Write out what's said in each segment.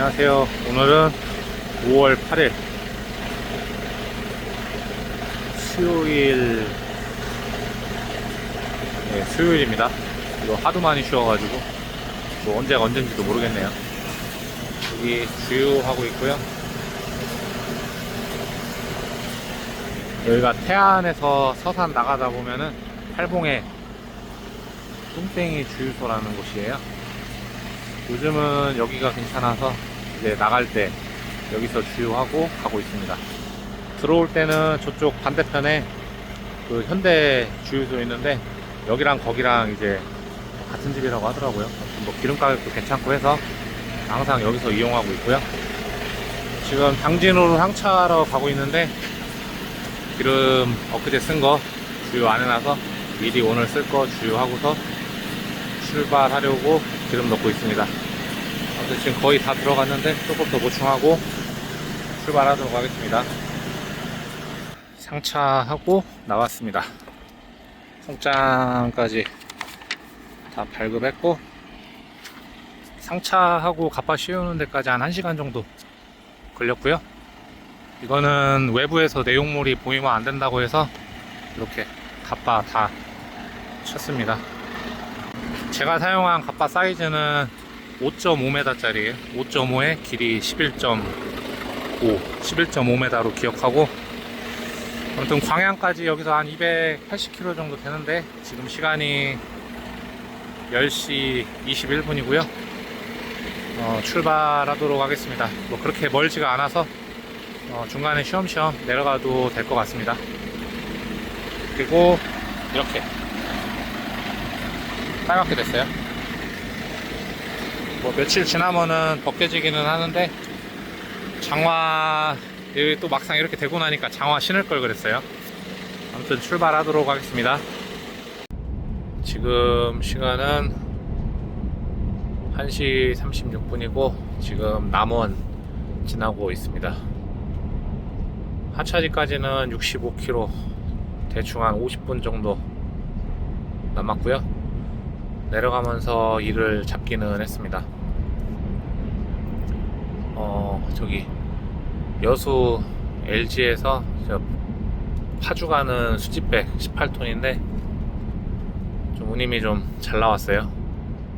안녕하세요. 오늘은 5월 8일 수요일, 네, 수요일입니다. 이거 하도 많이 쉬어가지고 뭐 언제가 언젠지도 모르겠네요. 여기 주유하고 있고요. 여기가 태안에서 서산 나가다 보면은 팔봉에 뚱땡이 주유소라는 곳이에요. 요즘은 여기가 괜찮아서 이제 나갈 때 여기서 주유하고 가고 있습니다. 들어올 때는 저쪽 반대편에 그 현대 주유소 있는데 여기랑 거기랑 이제 같은 집이라고 하더라고요. 뭐 기름 가격도 괜찮고 해서 항상 여기서 이용하고 있고요. 지금 당진으로 상차하러 가고 있는데 기름 엊그제 쓴 거 주유 안 해놔서 미리 오늘 쓸 거 주유하고서 출발하려고 기름 넣고 있습니다. 아무튼 지금 거의 다 들어갔는데 조금 더 보충하고 출발하도록 하겠습니다. 상차하고 나왔습니다. 송장까지 다 발급했고 상차하고 갑바 씌우는 데까지 한 1시간 정도 걸렸고요. 이거는 외부에서 내용물이 보이면 안 된다고 해서 이렇게 갑바 다 쳤습니다. 제가 사용한 갑바 사이즈는 5.5m 짜리에요. 5.5에 길이 11.5m로 기억하고, 아무튼 광양까지 여기서 한 280km 정도 되는데 지금 시간이 10시 21분이고요 출발하도록 하겠습니다. 뭐 그렇게 멀지가 않아서 중간에 쉬엄쉬엄 내려가도 될 것 같습니다. 그리고 이렇게 빨갛게 됐어요. 뭐 며칠 지나면은 벗겨지기는 하는데 장화 여기 또 막상 이렇게 되고 나니까 장화 신을 걸 그랬어요. 아무튼 출발하도록 하겠습니다. 지금 시간은 1시 36분이고 지금 남원 지나고 있습니다. 하차지까지는 65km, 대충 한 50분 정도 남았고요. 내려가면서 일을 잡기는 했습니다. 저기 여수 LG에서 파주 가는 수지백 18톤인데 좀 운임이 좀 잘 나왔어요.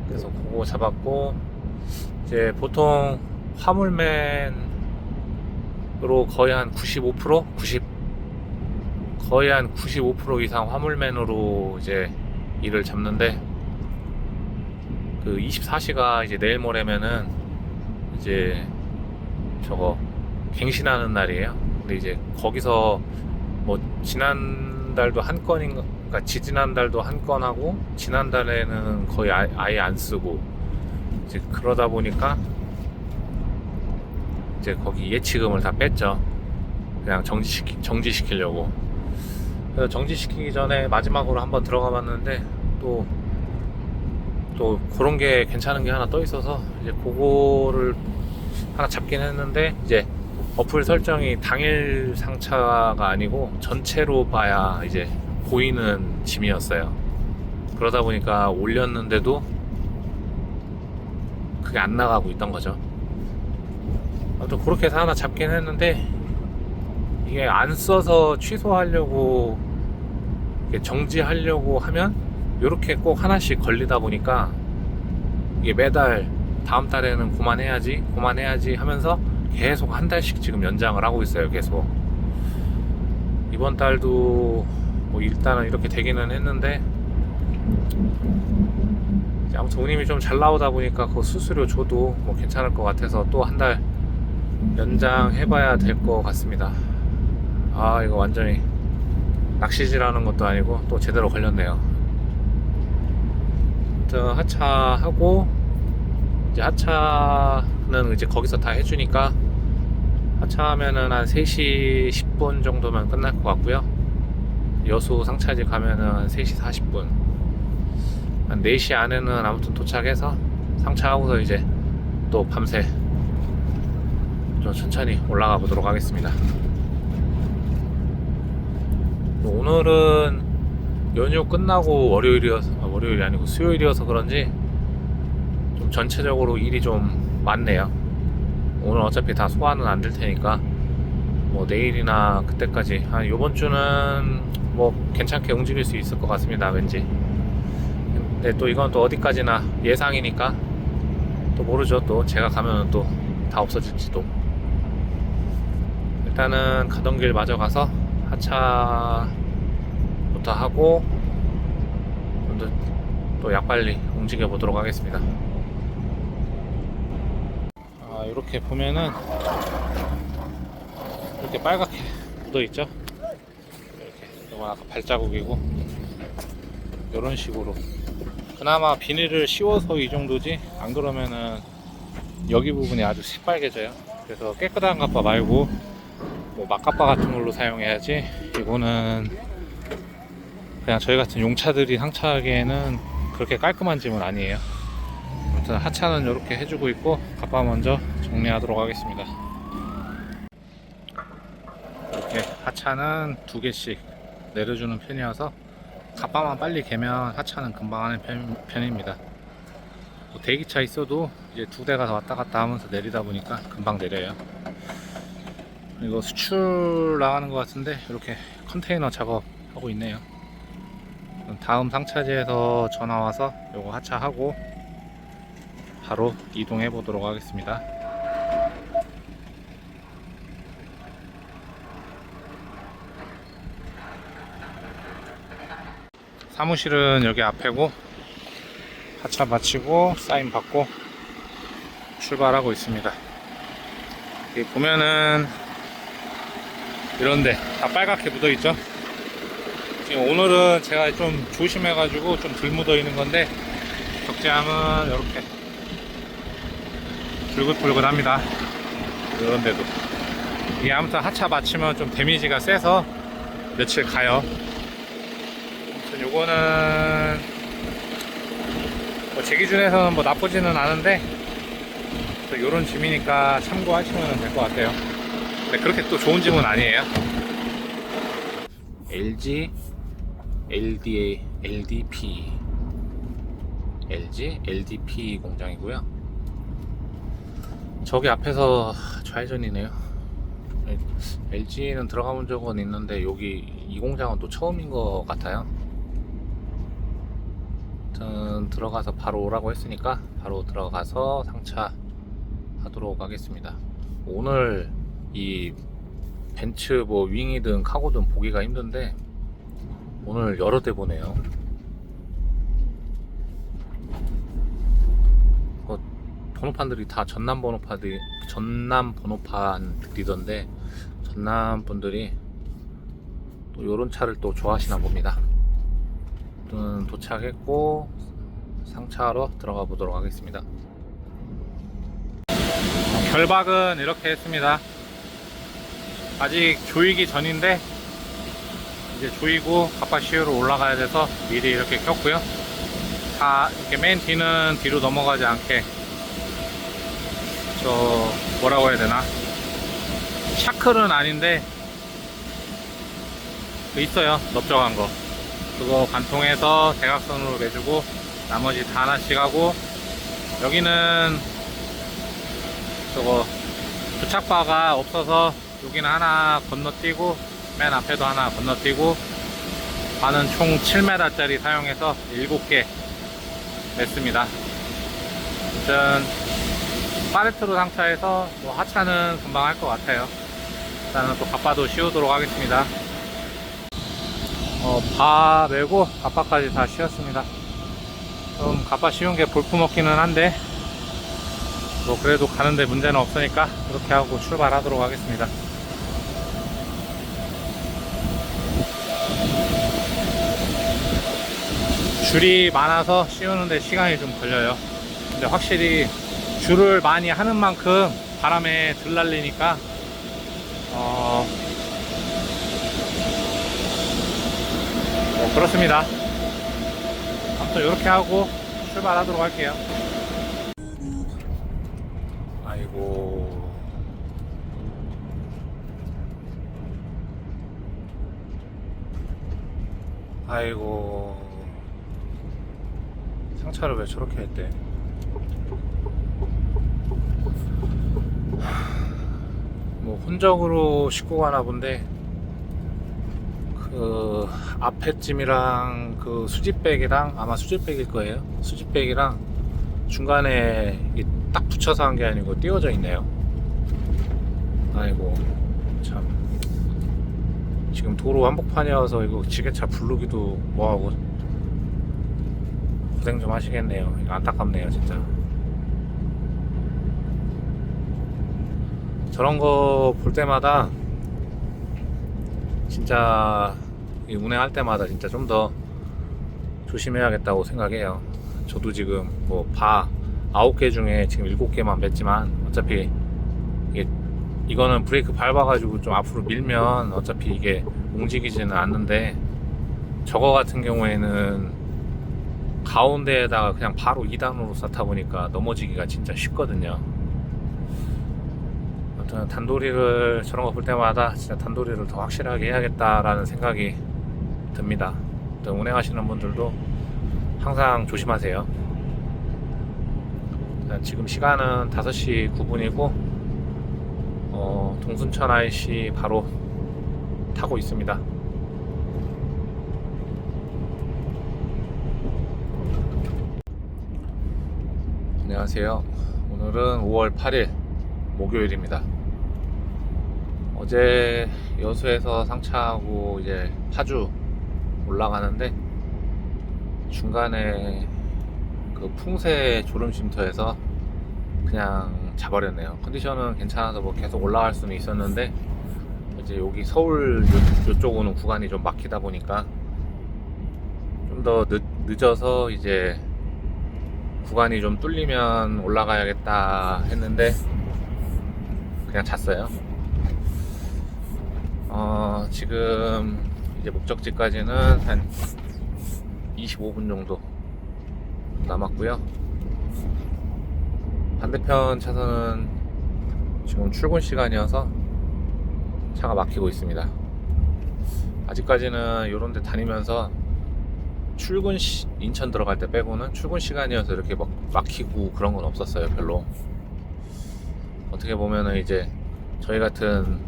그래서 그거 잡았고, 이제 보통 화물맨으로 거의 한 95%? 거의 한 95% 이상 화물맨으로 이제 일을 잡는데, 그 24시가 이제 내일 모레면은 이제 저거 갱신하는 날이에요. 근데 이제 거기서 뭐 지난달도 한 건인가, 그러니까 지지난달도 한 건 하고 지난달에는 거의 아예 안 쓰고 이제 그러다 보니까 이제 거기 예치금을 다 뺐죠. 그냥 정지시키려고. 그래서 정지시키기 전에 마지막으로 한번 들어가 봤는데 또 그런 게 괜찮은 게 하나 떠 있어서 이제 그거를 하나 잡긴 했는데, 이제 어플 설정이 당일 상차가 아니고 전체로 봐야 이제 보이는 짐이었어요. 그러다 보니까 올렸는데도 그게 안 나가고 있던 거죠. 아무튼 그렇게 해서 하나 잡긴 했는데, 이게 안 써서 취소하려고 정지하려고 하면 요렇게 꼭 하나씩 걸리다 보니까 이게 매달 다음 달에는 그만해야지 하면서 계속 한 달씩 지금 연장을 하고 있어요. 계속 이번 달도 뭐 일단은 이렇게 되기는 했는데, 아무튼 운임이 좀 잘 나오다 보니까 그 수수료 줘도 뭐 괜찮을 것 같아서 또 한 달 연장해봐야 될 것 같습니다. 아, 이거 완전히 낚시질하는 것도 아니고 또 제대로 걸렸네요. 하차하고, 이제 하차는 이제 거기서 다 해주니까 하차하면은 한 3시 10분 정도면 끝날 것 같고요. 여수 상차지 가면은 한 3시 40분, 한 4시 안에는 아무튼 도착해서 상차하고서 이제 또 밤새 좀 천천히 올라가 보도록 하겠습니다. 오늘은 연휴 끝나고 월요일이 아니고 수요일이어서 그런지 좀 전체적으로 일이 좀 많네요. 오늘 어차피 다 소화는 안 될 테니까 뭐 내일이나 그때까지 한 요번 주는 뭐 괜찮게 움직일 수 있을 것 같습니다. 왠지. 근데 또 이건 또 어디까지나 예상이니까 또 모르죠. 또 제가 가면 또 다 없어질지도. 일단은 가던 길 마저 가서 하차부터 하고 또 약 빨리 움직여 보도록 하겠습니다. 이렇게 보면은 이렇게 빨갛게 묻어 있죠. 이렇게 이건 아까 발자국이고 이런 식으로 그나마 비닐을 씌워서 이 정도지 안 그러면은 여기 부분이 아주 새빨개져요. 그래서 깨끗한 갑바 말고 뭐 막갑바 같은 걸로 사용해야지. 이거는 그냥 저희 같은 용차들이 상차하기에는 그렇게 깔끔한 짐은 아니에요. 아무튼 하차는 이렇게 해주고 있고 갑바 먼저 정리하도록 하겠습니다. 이렇게 하차는 2개씩 내려주는 편이어서 갑바만 빨리 개면 하차는 금방 하는 편입니다. 뭐 대기차 있어도 이제 2대가 왔다 갔다 하면서 내리다 보니까 금방 내려요. 이거 수출 나가는 것 같은데 이렇게 컨테이너 작업하고 있네요. 다음 상차지에서 전화 와서 요거 하차하고 바로 이동해 보도록 하겠습니다. 사무실은 여기 앞에고 하차 마치고 사인 받고 출발하고 있습니다. 여기 보면은 이런데 다 빨갛게 묻어 있죠. 지금 오늘은 제가 좀 조심해 가지고 좀 덜 묻어 있는 건데 적재함은 이렇게 붉은붉은합니다. 이런데도 이게 아무튼 하차 마치면 좀 데미지가 세서 며칠 가요. 아무튼 요거는 뭐 제 기준에서는 뭐 나쁘지는 않은데 요런 짐이니까 참고하시면 될 것 같아요. 근데 그렇게 또 좋은 짐은 아니에요. LG LDP LG LDP 공장이고요. 저기 앞에서 좌회전이네요. LG는 들어가 본 적은 있는데 여기 이 공장은 또 처음인 것 같아요. 저는 들어가서 바로 오라고 했으니까 바로 들어가서 상차 하도록 하겠습니다. 오늘 이 벤츠 뭐 윙이든 카고든 보기가 힘든데 오늘 여러 대 보네요. 번호판들이 다 전남 번호판들이던데 전남 분들이 또 요런 차를 또 좋아하시나 봅니다. 도착했고 상차하러 들어가 보도록 하겠습니다. 결박은 이렇게 했습니다. 아직 조이기 전인데 이제 조이고 갑바시우로 올라가야 돼서 미리 이렇게 켰고요. 다 이렇게 맨 뒤는 뒤로 넘어가지 않게 저 뭐라고 해야 되나, 샤클은 아닌데 있어요, 넓적한 거. 그거 관통해서 대각선으로 매주고 나머지 다 하나씩 하고, 여기는 저거 부착바가 없어서 여기는 하나 건너뛰고 맨 앞에도 하나 건너뛰고, 바는 총 7m짜리 사용해서 7개 냈습니다. 아무튼 파레트로 상차해서 뭐 하차는 금방 할 것 같아요. 일단은 또 갑바도 씌우도록 하겠습니다. 바 메고 갑바까지 다 씌웠습니다. 좀 갑바 씌운 게 볼품없기는 한데 뭐 그래도 가는데 문제는 없으니까 그렇게 하고 출발하도록 하겠습니다. 줄이 많아서 씌우는데 시간이 좀 걸려요. 근데 확실히 줄을 많이 하는 만큼 바람에 덜 날리니까 뭐 그렇습니다. 아무튼 이렇게 하고 출발하도록 할게요. 아이고 상차를 왜 저렇게 했대. 혼적으로 싣고 가나 본데 그 앞에 찜이랑 그 수집백이랑 아마 수집백일 거예요. 수집백이랑 중간에 딱 붙여서 한 게 아니고 띄워져 있네요. 아이고 참, 지금 도로 한복판이어서 이거 지게차 부르기도 뭐하고 고생 좀 하시겠네요. 이거 안타깝네요 진짜. 저런 거 볼 때마다 진짜 운행할 때마다 진짜 좀 더 조심해야겠다고 생각해요. 저도 지금 뭐 바 9개 중에 지금 7개만 맸지만 어차피 이거는 브레이크 밟아가지고 좀 앞으로 밀면 어차피 이게 움직이지는 않는데, 저거 같은 경우에는 가운데에다가 그냥 바로 2단으로 쌓다 보니까 넘어지기가 진짜 쉽거든요. 아무튼 단도리를, 저런 거 볼 때마다 진짜 단도리를 더 확실하게 해야겠다라는 생각이 듭니다. 운행하시는 분들도 항상 조심하세요. 지금 시간은 5시 9분이고 동순천 IC 바로 타고 있습니다. 안녕하세요. 오늘은 5월 8일 목요일입니다. 어제 여수에서 상차하고 이제 파주 올라가는데 중간에 그 풍새 졸음쉼터에서 그냥 자버렸네요. 컨디션은 괜찮아서 뭐 계속 올라갈 수는 있었는데 이제 여기 서울 요쪽 오는 구간이 좀 막히다 보니까 좀 더 늦어서 이제 구간이 좀 뚫리면 올라가야겠다 했는데 그냥 잤어요. 지금 이제 목적지까지는 한 25분 정도 남았고요. 반대편 차선은 지금 출근 시간이어서 차가 막히고 있습니다. 아직까지는 요런 데 다니면서 인천 들어갈 때 빼고는 출근 시간이어서 이렇게 막 막히고 그런 건 없었어요. 별로. 어떻게 보면은 이제 저희 같은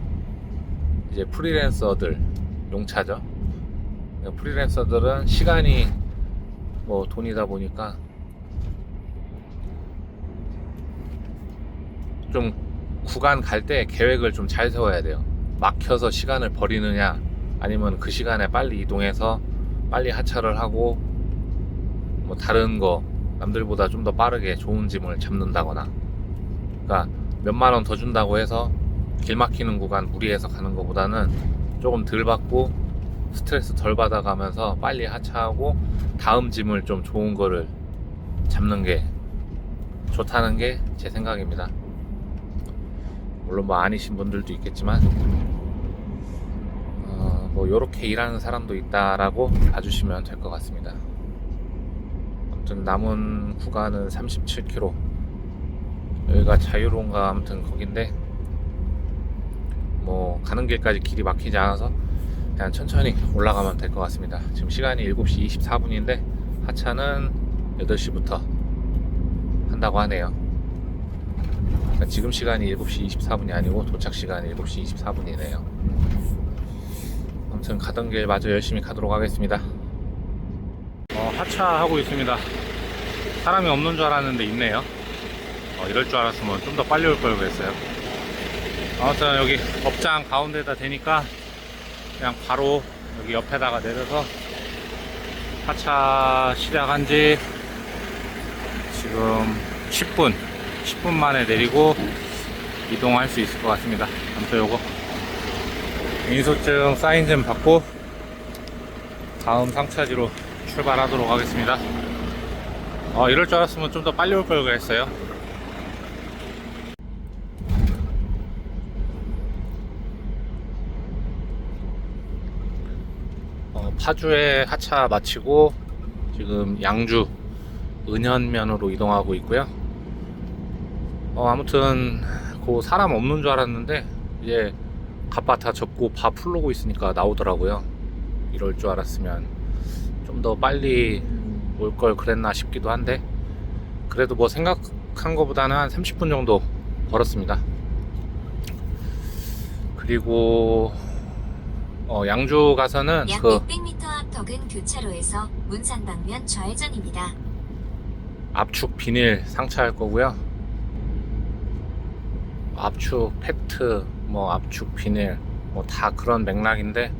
이제 프리랜서들 용차죠. 프리랜서들은 시간이 뭐 돈이다 보니까 좀 구간 갈 때 계획을 좀 잘 세워야 돼요. 막혀서 시간을 버리느냐 아니면 그 시간에 빨리 이동해서 빨리 하차를 하고 뭐 다른 거 남들보다 좀 더 빠르게 좋은 짐을 잡는다거나, 그러니까 몇만 원 더 준다고 해서 길 막히는 구간 무리해서 가는 것보다는 조금 덜 받고 스트레스 덜 받아가면서 빨리 하차하고 다음 짐을 좀 좋은 거를 잡는 게 좋다는 게 제 생각입니다. 물론 뭐 아니신 분들도 있겠지만 뭐 요렇게 일하는 사람도 있다라고 봐주시면 될 것 같습니다. 아무튼 남은 구간은 37km, 여기가 자유로운가 아무튼 거긴데 뭐 가는 길까지 길이 막히지 않아서 그냥 천천히 올라가면 될 것 같습니다. 지금 시간이 7시 24분인데 하차는 8시부터 한다고 하네요. 그러니까 지금 시간이 7시 24분이 아니고 도착 시간이 7시 24분이네요. 아무튼 가던 길 마저 열심히 가도록 하겠습니다. 하차하고 있습니다. 사람이 없는 줄 알았는데 있네요. 이럴 줄 알았으면 좀 더 빨리 올 걸 그랬어요. 아무튼 여기 업장 가운데다 대니까 그냥 바로 여기 옆에다가 내려서 하차 시작한 지 지금 10분 만에 내리고 이동할 수 있을 것 같습니다. 아무튼 요거 인소증 사인 좀 받고 다음 상차지로 출발하도록 하겠습니다. 이럴 줄 알았으면 좀 더 빨리 올 걸 그랬어요. 파주에 하차 마치고 지금 양주 은현면으로 이동하고 있고요. 아무튼 그 사람 없는 줄 알았는데 이제 갓바 다 접고 바 풀르고 있으니까 나오더라고요. 이럴 줄 알았으면 좀 더 빨리 올 걸 그랬나 싶기도 한데, 그래도 뭐 생각한 것보다는 한 30분 정도 걸었습니다. 그리고 양주 가서는 약 600m 앞 덕은 교차로에서 문산 방면 좌회전입니다. 압축 비닐 상차할 거고요. 압축 페트, 압축 비닐, 다 그런 맥락인데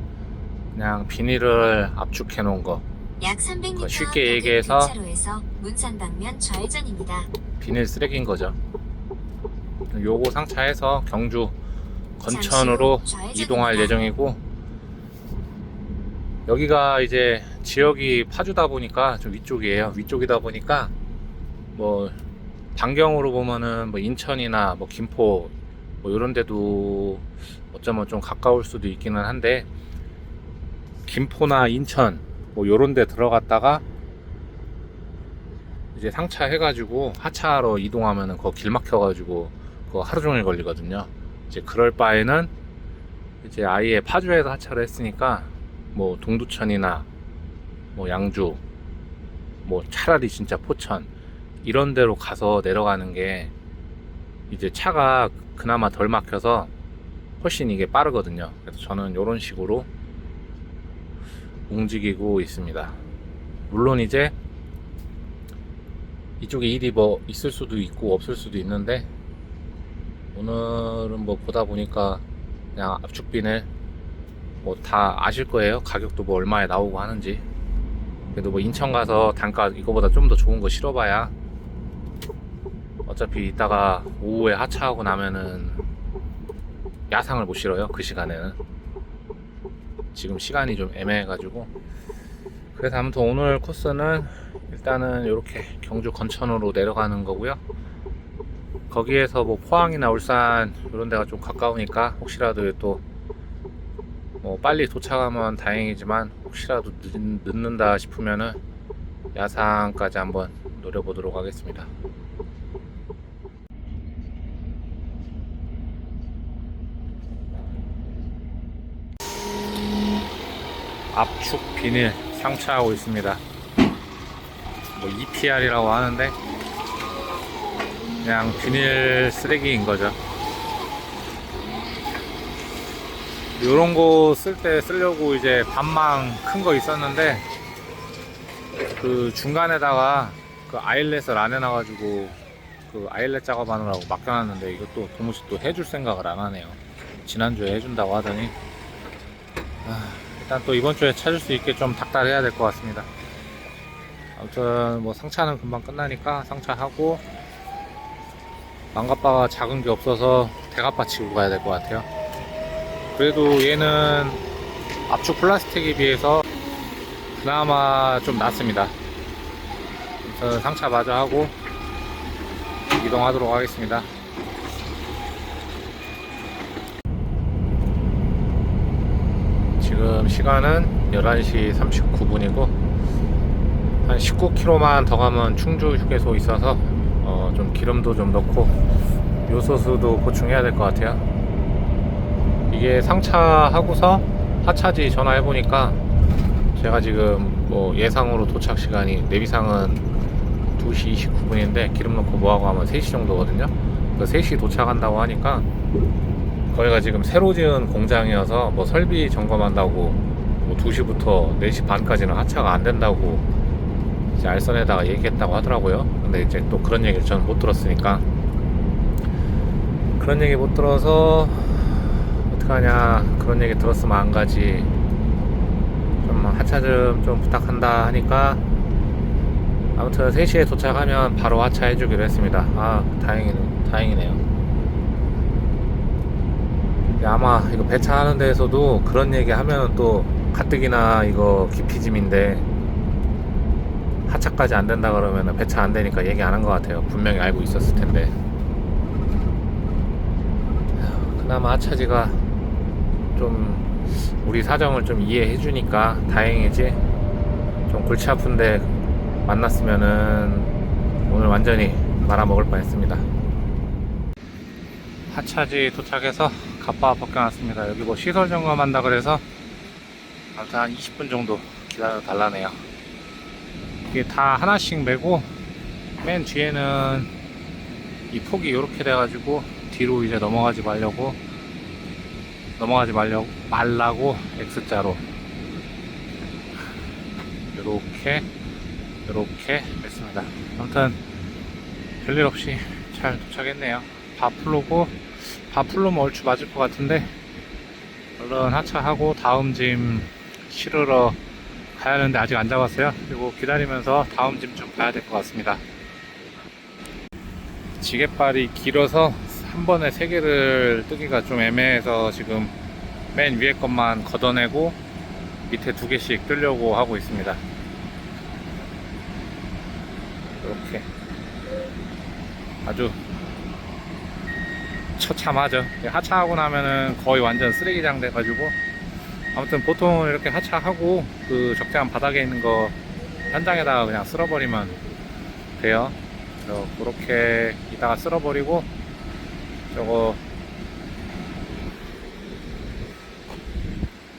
그냥 비닐을 압축해 놓은 거. 약 300m 쉽게 앞 얘기해서 교차로에서 문산 방면 좌회전입니다. 비닐 쓰레기인 거죠. 요거 상차해서 경주 건천으로 이동할 예정이고, 여기가 이제 지역이 파주다 보니까 좀 위쪽이에요. 위쪽이다 보니까 반경으로 보면은 인천이나 김포 이런 데도 어쩌면 좀 가까울 수도 있기는 한데, 김포나 인천 요런 데 들어갔다가 이제 상차해가지고 하차하러 이동하면은 그거 길 막혀가지고 그거 하루 종일 걸리거든요. 이제 그럴 바에는 이제 아예 파주에서 하차를 했으니까 동두천이나 양주, 차라리 진짜 포천 이런 데로 가서 내려가는 게 이제 차가 그나마 덜 막혀서 훨씬 이게 빠르거든요. 그래서 저는 이런 식으로 움직이고 있습니다. 물론 이제 이쪽에 일이 있을 수도 있고 없을 수도 있는데, 오늘은 보다 보니까 그냥 압축비닐 다 아실 거예요. 가격도 얼마에 나오고 하는지. 그래도 인천 가서 단가 이거보다 좀 더 좋은 거 실어봐야 어차피 이따가 오후에 하차하고 나면은 야상을 못 실어요. 그 시간에는 지금 시간이 좀 애매해가지고. 그래서 아무튼 오늘 코스는 일단은 이렇게 경주 건천으로 내려가는 거고요. 거기에서 포항이나 울산 이런 데가 좀 가까우니까 혹시라도 또 빨리 도착하면 다행이지만 혹시라도 늦는다 싶으면은 야상까지 한번 노려보도록 하겠습니다. 압축 비닐 상차하고 있습니다. EPR이라고 하는데 그냥 비닐 쓰레기인 거죠. 요런 거 쓸 때 쓰려고 이제 반망 큰 거 있었는데, 그 중간에다가 그 아일렛을 안 해놔가지고 그 아일렛 작업하느라고 맡겨놨는데, 이것도 도무지 또 해줄 생각을 안 하네요. 지난주에 해준다고 하더니 일단 또 이번 주에 찾을 수 있게 좀 닥달해야 될 것 같습니다. 아무튼 상차는 금방 끝나니까 상차하고, 망갑바가 작은 게 없어서 대갑바 치고 가야 될 것 같아요. 그래도 얘는 압축 플라스틱에 비해서 그나마 좀 낫습니다. 그래서 상차 마저 하고 이동하도록 하겠습니다. 지금 시간은 11시 39분이고 한 19km만 더 가면 충주 휴게소 있어서 좀 기름도 좀 넣고 요소수도 보충해야 될 것 같아요. 이게 상차하고서 하차지 전화해보니까 제가 지금 예상으로 도착 시간이 내비상은 2시 29분인데 기름 넣고 뭐하고 하면 3시 정도거든요. 3시 도착한다고 하니까 거기가 지금 새로 지은 공장이어서 설비 점검한다고 2시부터 4시 반까지는 하차가 안 된다고 이제 알선에다가 얘기했다고 하더라고요. 근데 이제 또 그런 얘기를 저는 못 들었으니까, 그런 얘기 못 들어서 어떡하냐, 그런 얘기 들었으면 안 가지, 좀 하차 좀 부탁한다 하니까 아무튼 3시에 도착하면 바로 하차해 주기로 했습니다. 다행이네요. 아마 이거 배차하는 데에서도 그런 얘기 하면 또 가뜩이나 이거 기피짐인데 하차까지 안 된다 그러면 배차 안 되니까 얘기 안 한 것 같아요. 분명히 알고 있었을 텐데. 그나마 하차지가 좀 우리 사정을 좀 이해해 주니까 다행이지, 좀 골치 아픈데 만났으면은 오늘 완전히 말아먹을 뻔했습니다. 하차지 도착해서 갑바 벗겨놨습니다. 여기 시설 점검한다 그래서 아무튼 한 20분 정도 기다려 달라네요. 이게 다 하나씩 메고 맨 뒤에는 이 폭이 이렇게 돼가지고 뒤로 이제 넘어가지 말려고 넘어가지 말라고 X자로 요렇게 했습니다. 아무튼 별일 없이 잘 도착했네요. 밥 풀르면 얼추 맞을 것 같은데 얼른 하차하고 다음 짐 실으러 가야 하는데 아직 안 잡았어요. 그리고 기다리면서 다음 짐 좀 봐야 될 것 같습니다. 지게발이 길어서 한 번에 3개를 뜨기가 좀 애매해서 지금 맨 위에 것만 걷어내고 밑에 2개씩 뜨려고 하고 있습니다. 이렇게 아주 처참하죠. 하차하고 나면은 거의 완전 쓰레기장 돼가지고, 아무튼 보통 이렇게 하차하고 그 적재한 바닥에 있는 거 현장에다가 그냥 쓸어버리면 돼요. 그래서 그렇게 이따가 쓸어버리고, 저거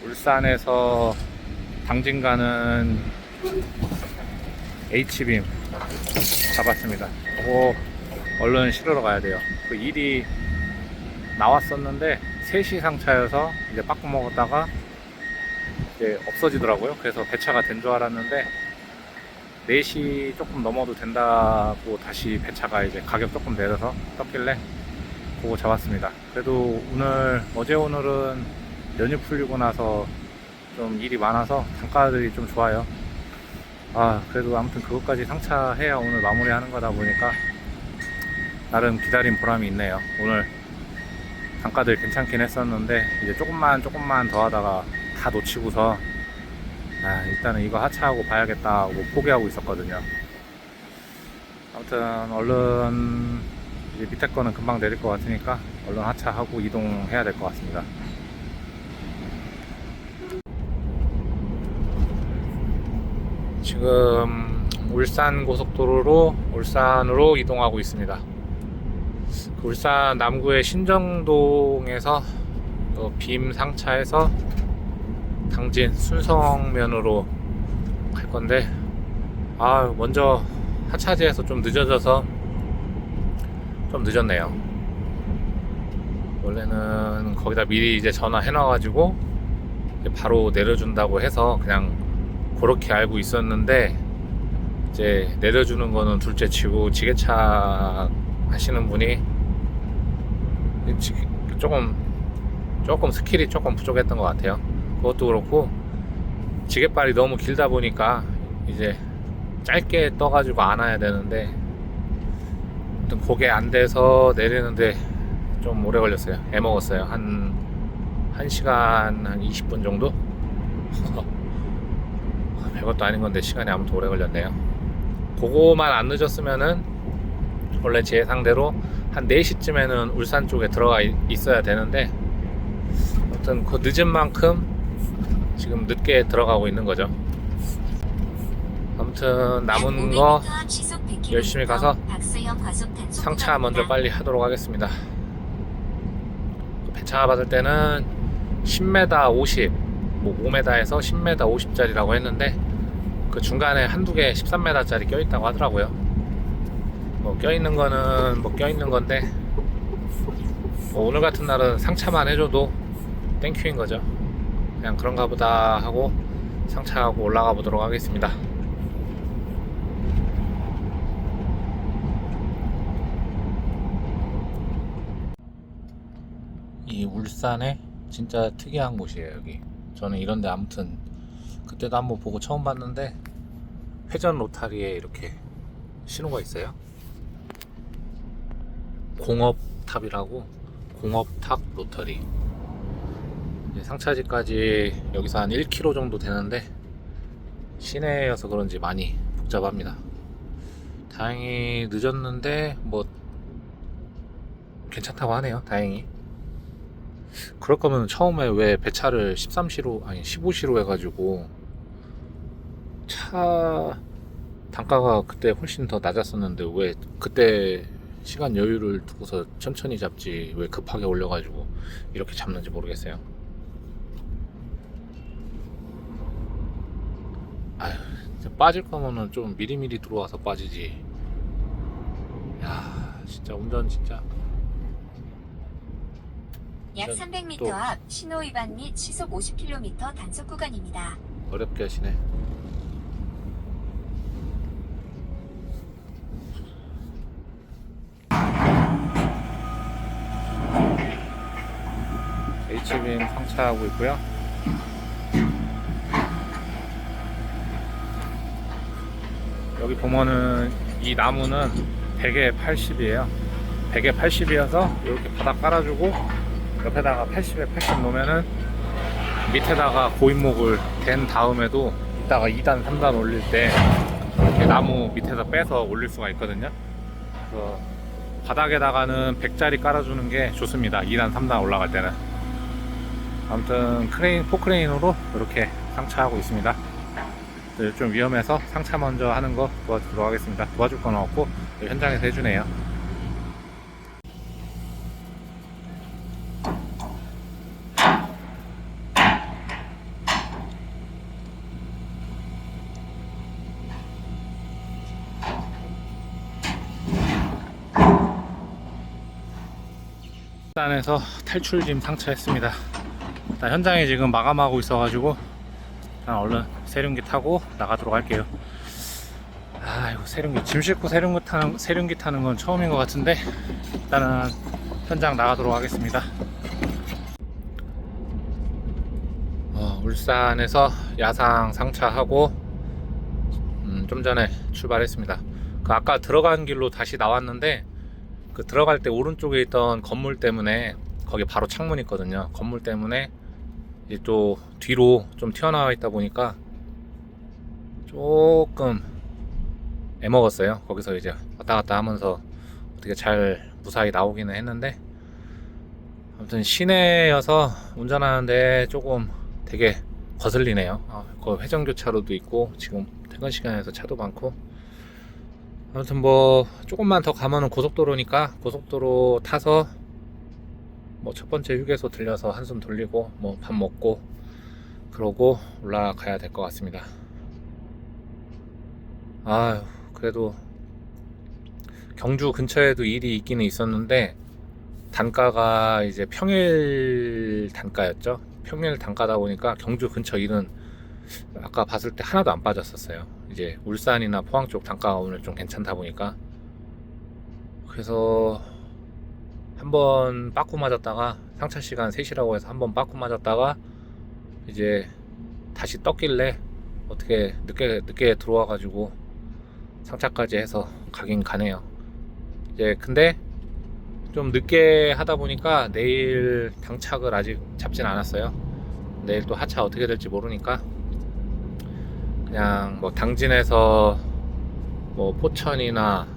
울산에서 당진 가는 H빔 잡았습니다. 그거 얼른 실으러 가야 돼요. 그 일이 나왔었는데 3시 상차여서 이제 빠꾸 먹었다가 이제 없어지더라고요. 그래서 배차가 된 줄 알았는데 4시 조금 넘어도 된다고 다시 배차가 이제 가격 조금 내려서 떴길래 그거 잡았습니다. 그래도 어제 오늘은 연휴 풀리고 나서 좀 일이 많아서 단가들이 좀 좋아요. 그래도 아무튼 그것까지 상차해야 오늘 마무리하는 거다 보니까 나름 기다린 보람이 있네요. 오늘 단가들 괜찮긴 했었는데 이제 조금만 더 하다가 다 놓치고서 일단은 이거 하차하고 봐야겠다 하고 포기하고 있었거든요. 아무튼 얼른 이제 밑에 거는 금방 내릴 것 같으니까 얼른 하차하고 이동해야 될 것 같습니다. 지금 울산 고속도로로 울산으로 이동하고 있습니다. 울산 남구의 신정동에서 빔 상차해서 당진 순성면으로 갈 건데, 먼저 하차지에서 좀 늦어져서 좀 늦었네요. 원래는 거기다 미리 이제 전화해 놔가지고 바로 내려준다고 해서 그냥 그렇게 알고 있었는데, 이제 내려주는 거는 둘째 치고 지게차 하시는 분이 조금 스킬이 조금 부족했던 것 같아요. 그것도 그렇고 지게발이 너무 길다 보니까 이제 짧게 떠가지고 안아야 되는데 아무튼 그게 안 돼서 내리는데 좀 오래 걸렸어요. 애먹었어요. 한 1시간 한 20분 정도? 별것도 아닌 건데 시간이 아무튼 오래 걸렸네요. 그거만 안 늦었으면은 원래 제 예상대로 한 4시쯤에는 울산 쪽에 들어가 있어야 되는데, 아무튼 그 늦은 만큼 지금 늦게 들어가고 있는 거죠. 아무튼 남은 거 열심히 가서 상차 먼저 빨리 하도록 하겠습니다. 배차 받을 때는 10m 50, 5m에서 10m 50짜리라고 했는데 그 중간에 한두 개 13m짜리 껴있다고 하더라고요. 껴있는 거는 껴있는 건데 오늘 같은 날은 상차만 해줘도 땡큐인 거죠. 그냥 그런가 보다 하고 상차하고 올라가 보도록 하겠습니다. 이 울산에 진짜 특이한 곳이에요. 여기 저는 이런데 아무튼 그때도 한번 보고 처음 봤는데 회전 로타리에 이렇게 신호가 있어요. 공업탑이라고, 공업탑 로터리. 상차지까지 여기서 한 1km 정도 되는데 시내여서 그런지 많이 복잡합니다. 다행히 늦었는데 괜찮다고 하네요. 다행히. 그럴 거면 처음에 왜 배차를 13시로 아니 15시로 해가지고 차 단가가 그때 훨씬 더 낮았었는데 왜 그때 시간 여유를 두고서 천천히 잡지 왜 급하게 올려가지고 이렇게 잡는지 모르겠어요. 빠질 거면은 좀 미리미리 들어와서 빠지지. 야, 진짜 운전 진짜 약 또 300m 앞 신호 위반 및 시속 50km 단속 구간입니다. 어렵게 하시네. H빔 상차하고 있고요. 여기 보면은 이 나무는 100에 80이에요. 100에 80이어서 이렇게 바닥 깔아주고 옆에다가 80에 80 놓으면은 밑에다가 고인목을 댄 다음에도 이따가 2단 3단 올릴 때 이렇게 나무 밑에서 빼서 올릴 수가 있거든요. 그래서 바닥에다가는 100짜리 깔아주는 게 좋습니다. 2단 3단 올라갈 때는. 아무튼 포크레인으로 이렇게 상차하고 있습니다. 좀 위험해서 상차 먼저 하는 거 도와주도록 하겠습니다. 도와줄 건 없고 현장에서 해주네요. 일단에서 탈출짐 상차했습니다. 일단 현장에 지금 마감하고 있어가지고 일단 얼른 세륜기 타고 나가도록 할게요. 이거 세륜기 짐 싣고 세륜기 타는 건 처음인 것 같은데 일단은 현장 나가도록 하겠습니다. 울산에서 야상 상차하고 좀 전에 출발했습니다. 그 아까 들어간 길로 다시 나왔는데 그 들어갈 때 오른쪽에 있던 건물 때문에 거기 바로 창문 있거든요. 건물 때문에 이제 또 뒤로 좀 튀어나와 있다 보니까 조금 애먹었어요. 거기서 이제 왔다 갔다 하면서 어떻게 잘 무사히 나오기는 했는데 아무튼 시내여서 운전하는데 조금 되게 거슬리네요. 그 회전교차로도 있고 지금 퇴근 시간에서 차도 많고 아무튼 뭐 조금만 더 가면은 고속도로니까 고속도로 타서 뭐 첫 번째 휴게소 들려서 한숨 돌리고 뭐 밥 먹고 그러고 올라가야 될 것 같습니다. 그래도 경주 근처에도 일이 있기는 있었는데 단가가 이제 평일 단가였죠. 평일 단가다 보니까 경주 근처 일은 아까 봤을 때 하나도 안 빠졌었어요. 이제 울산이나 포항 쪽 단가가 오늘 좀 괜찮다 보니까 그래서 한번 빠꾸 맞았다가 상차 시간 3시라고 해서 한번 빠꾸 맞았다가 이제 다시 떴길래 어떻게 늦게 들어와 가지고 상차까지 해서 가긴 가네요. 이제 근데 좀 늦게 하다 보니까 내일 당착을 아직 잡진 않았어요. 내일 또 하차 어떻게 될지 모르니까 그냥 뭐 당진에서 뭐 포천이나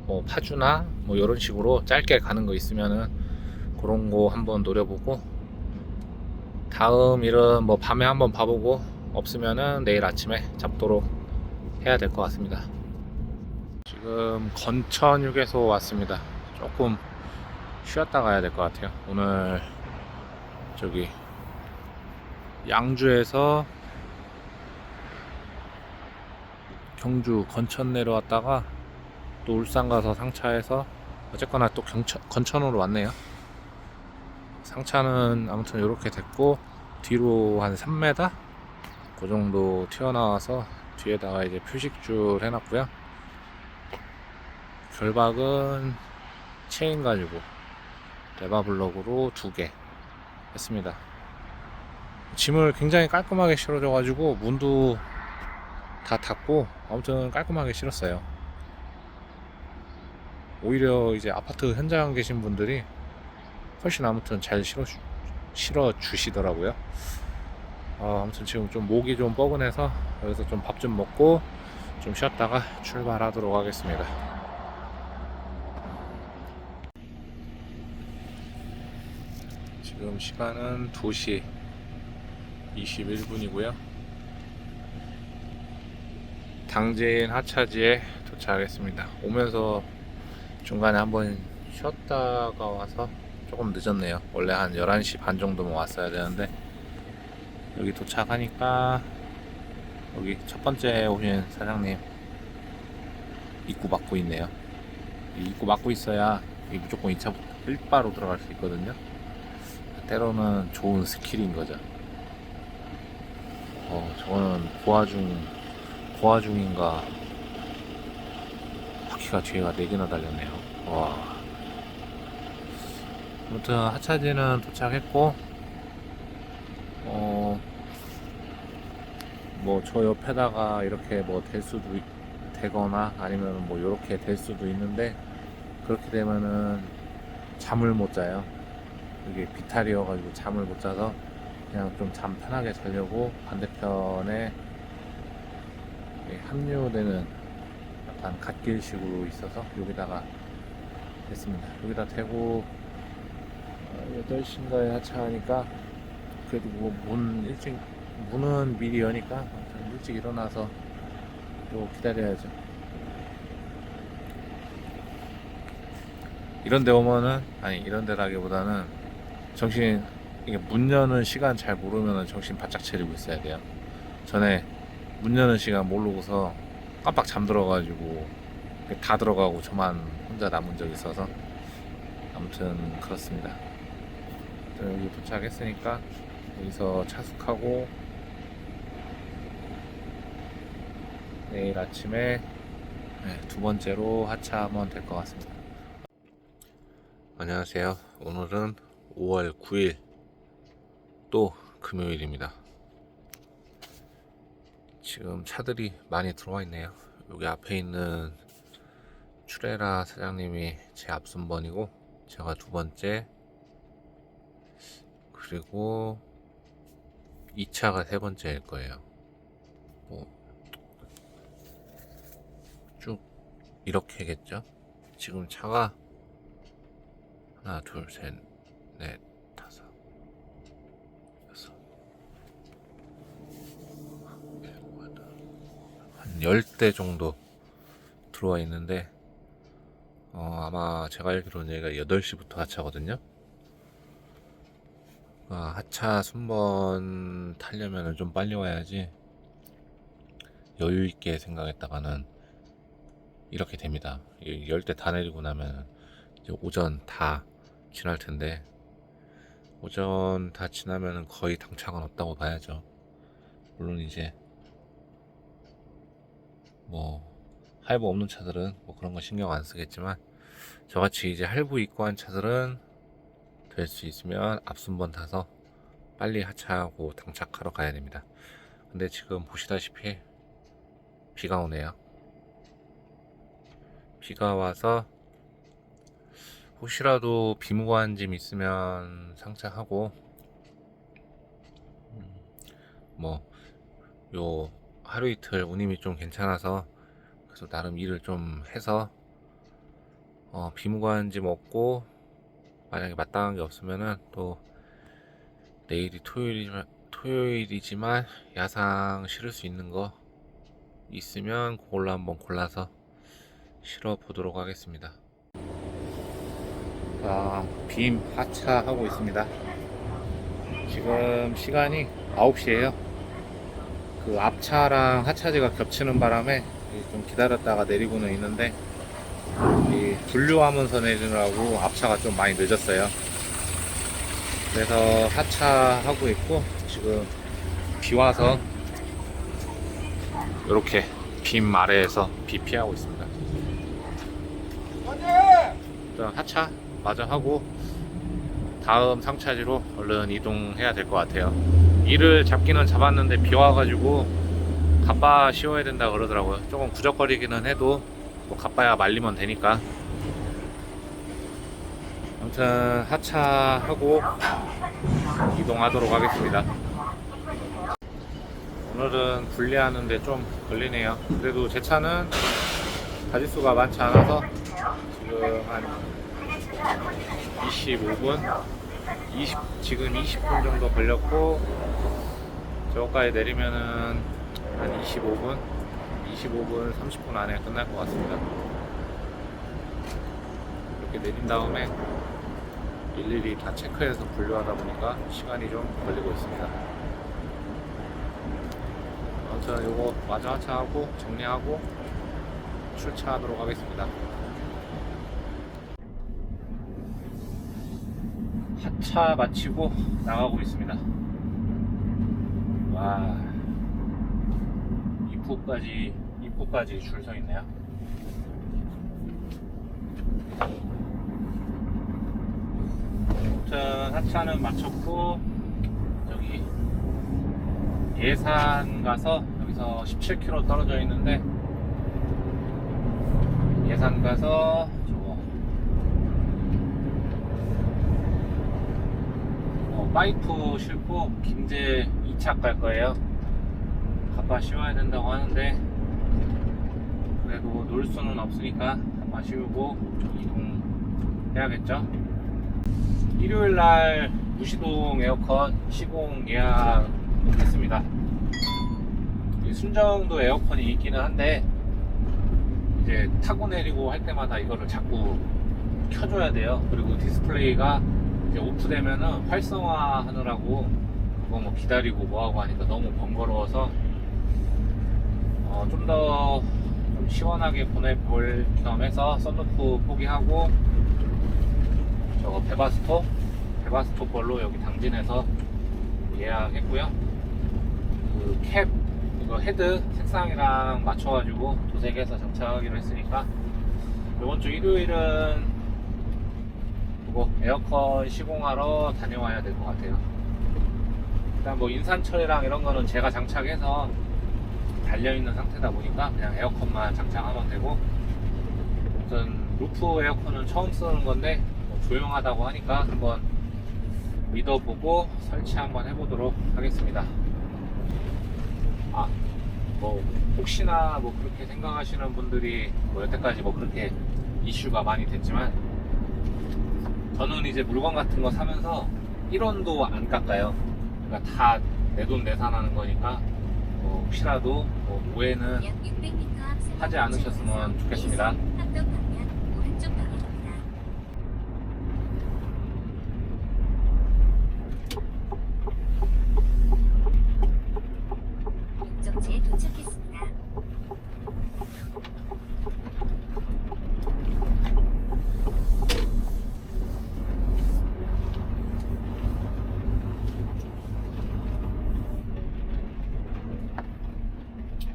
뭐 파주나 뭐 이런 식으로 짧게 가는 거 있으면은 그런 거 한번 노려보고 다음 일은 뭐 밤에 한번 봐보고 없으면은 내일 아침에 잡도록 해야 될 것 같습니다. 지금 건천 휴게소 왔습니다. 조금 쉬었다 가야 될 것 같아요. 오늘 저기 양주에서 경주 건천 내려왔다가 또 울산 가서 상차해서 어쨌거나 또 건천으로 왔네요. 상차는 아무튼 이렇게 됐고 뒤로 한 3m 그 정도 튀어나와서 뒤에다가 이제 표식줄 해놨고요. 결박은 체인 가지고 레바블럭으로 2개 했습니다. 짐을 굉장히 깔끔하게 실어줘 가지고 문도 다 닫고 아무튼 깔끔하게 실었어요. 오히려 이제 아파트 현장 계신 분들이 훨씬 아무튼 잘 실어 주시더라고요. 아무튼 지금 좀 목이 좀 뻐근해서 여기서 좀 밥 좀 먹고 좀 쉬었다가 출발하도록 하겠습니다. 지금 시간은 2시 21분이고요. 당진 하차지에 도착하겠습니다. 오면서 중간에 한번 쉬었다가 와서 조금 늦었네요. 원래 한 11시 반 정도면 왔어야 되는데 여기 도착하니까 여기 첫 번째 오신 사장님 입구 막고 있네요. 이 입구 막고 있어야 이 무조건 2차 일바로 들어갈 수 있거든요. 때로는 좋은 스킬인 거죠. 저거는 고화 중인가. 바퀴가 뒤에가 4개나 달렸네요. 와. 아무튼 하차지는 도착했고, 뭐 저 옆에다가 이렇게 뭐 되거나 아니면 뭐 이렇게 될 수도 있는데, 그렇게 되면은 잠을 못 자요. 이게 비탈이어가지고 잠을 못 자서 그냥 좀 잠 편하게 자려고 반대편에 합류되는 약간 갓길식으로 있어서 여기다가 됐습니다. 여기다 대고 8시인가에 하차하니까 그래도 뭐 문은 미리 여니까 일찍 일어나서 또 기다려야죠. 이런 데 오면은, 아니 이런 데라기보다는 이게 문 여는 시간 잘 모르면은 정신 바짝 차리고 있어야 돼요. 전에 문 여는 시간 모르고서 깜빡 잠들어가지고 다 들어가고 저만 혼자 남은 적이 있어서, 아무튼 그렇습니다. 여기 도착했으니까 여기서 차숙하고 내일 아침에 두 번째로 하차하면 될 것 같습니다. 안녕하세요. 오늘은 5월 9일 또 금요일입니다. 지금 차들이 많이 들어와 있네요. 여기 앞에 있는 추레라 사장님이 제 앞순번이고 제가 두 번째, 그리고 2차가 세 번째일 거예요. 쭉 이렇게겠죠. 지금 차가 하나, 둘, 셋, 넷, 다섯, 여섯, 한 10대 정도 들어와 있는데, 아마 제가 알기로는 여기가 8시부터 하차거든요. 하차 순번 타려면 좀 빨리 와야지 여유있게 생각했다가는 이렇게 됩니다. 10대 다 내리고 나면 이제 오전 다 지날 텐데, 오전 다 지나면 거의 당차가 없다고 봐야죠. 물론 이제 뭐 할부 없는 차들은 뭐 그런 거 신경 안 쓰겠지만, 저같이 이제 할부 있고 한 차들은 될 수 있으면 앞순번 타서 빨리 하차하고 당착하러 가야 됩니다. 근데 지금 보시다시피 비가 오네요. 비가 와서 혹시라도 비무거한 짐 있으면 상차하고, 뭐 요 하루 이틀 운임이 좀 괜찮아서 그래서 나름 일을 좀 해서 비무거한 짐 없고, 만약에 마땅한 게 없으면은 또 내일이 토요일이지만 야상 실을 수 있는 거 있으면 그걸로 한번 골라서 실어 보도록 하겠습니다. 빔 하차하고 있습니다. 지금 시간이 9시에요. 그 앞차랑 하차지가 겹치는 바람에 좀 기다렸다가 내리고는 있는데, 이 분류하면서 내리느라고 앞차가 좀 많이 늦었어요. 그래서 하차하고 있고, 지금 비 와서 이렇게 빔 아래에서 비 피하고 있습니다. 일단 하차 마저 하고 다음 상차지로 얼른 이동해야 될 것 같아요. 일을 잡기는 잡았는데 비 와가지고 갑바 씌워야 된다 그러더라고요. 조금 구적거리기는 해도 뭐 갑바야 말리면 되니까. 아무튼 하차하고 이동하도록 하겠습니다. 오늘은 분리하는데 좀 걸리네요. 그래도 제 차는 가짓수가 많지 않아서 지금 한 25분? 지금 20분 정도 걸렸고, 저거까지 내리면은 한 25분, 30분 안에 끝날 것 같습니다. 이렇게 내린 다음에 일일이 다 체크해서 분류하다 보니까 시간이 좀 걸리고 있습니다. 아무튼 요거 마저 하차하고 정리하고 출차하도록 하겠습니다. 차 마치고 나가고 있습니다. 와, 입구까지 줄 서 있네요. 아무튼 하차는 마쳤고 저기 예산 가서 여기서 17km 떨어져 있는데 예산 가서 저거 파이프 싣고 김제 2차 갈 거예요. 가빠 씌워야 된다고 하는데 그래도 놀 수는 없으니까 가빠 씌우고 이동해야겠죠. 일요일날 무시동 에어컨 시공 예약했습니다. 순정도 에어컨이 있기는 한데 이제 타고 내리고 할 때마다 이거를 자꾸 켜줘야 돼요. 그리고 디스플레이가 이제 오프되면은 활성화 하느라고 그거 뭐 기다리고 뭐하고 하니까 너무 번거로워서 좀 더 좀 시원하게 보내볼 겸해서 썬루프 포기하고 저거 베바스토 걸로 여기 당진에서 예약했고요. 그 캡 이거 헤드 색상이랑 맞춰가지고 도색해서 장착하기로 했으니까 이번 주 일요일은 그거 에어컨 시공하러 다녀와야 될 것 같아요. 일단 뭐 인산 처리랑 이런 거는 제가 장착해서 달려있는 상태다 보니까 그냥 에어컨만 장착하면 되고, 아무튼 루프 에어컨은 처음 쓰는 건데 뭐 조용하다고 하니까 한번 믿어보고 설치 한번 해보도록 하겠습니다. 뭐 혹시나 뭐 그렇게 생각하시는 분들이 뭐 여태까지 뭐 그렇게 이슈가 많이 됐지만 저는 이제 물건 같은 거 사면서 1원도 안 깎아요. 그러니까 다 내 돈 내산하는 거니까 뭐 혹시라도 뭐 오해는 약 600m 앞 하지 않으셨으면 좋겠습니다. 합동 방면 오른쪽 방향입니다. 목적지에 도착했습니다.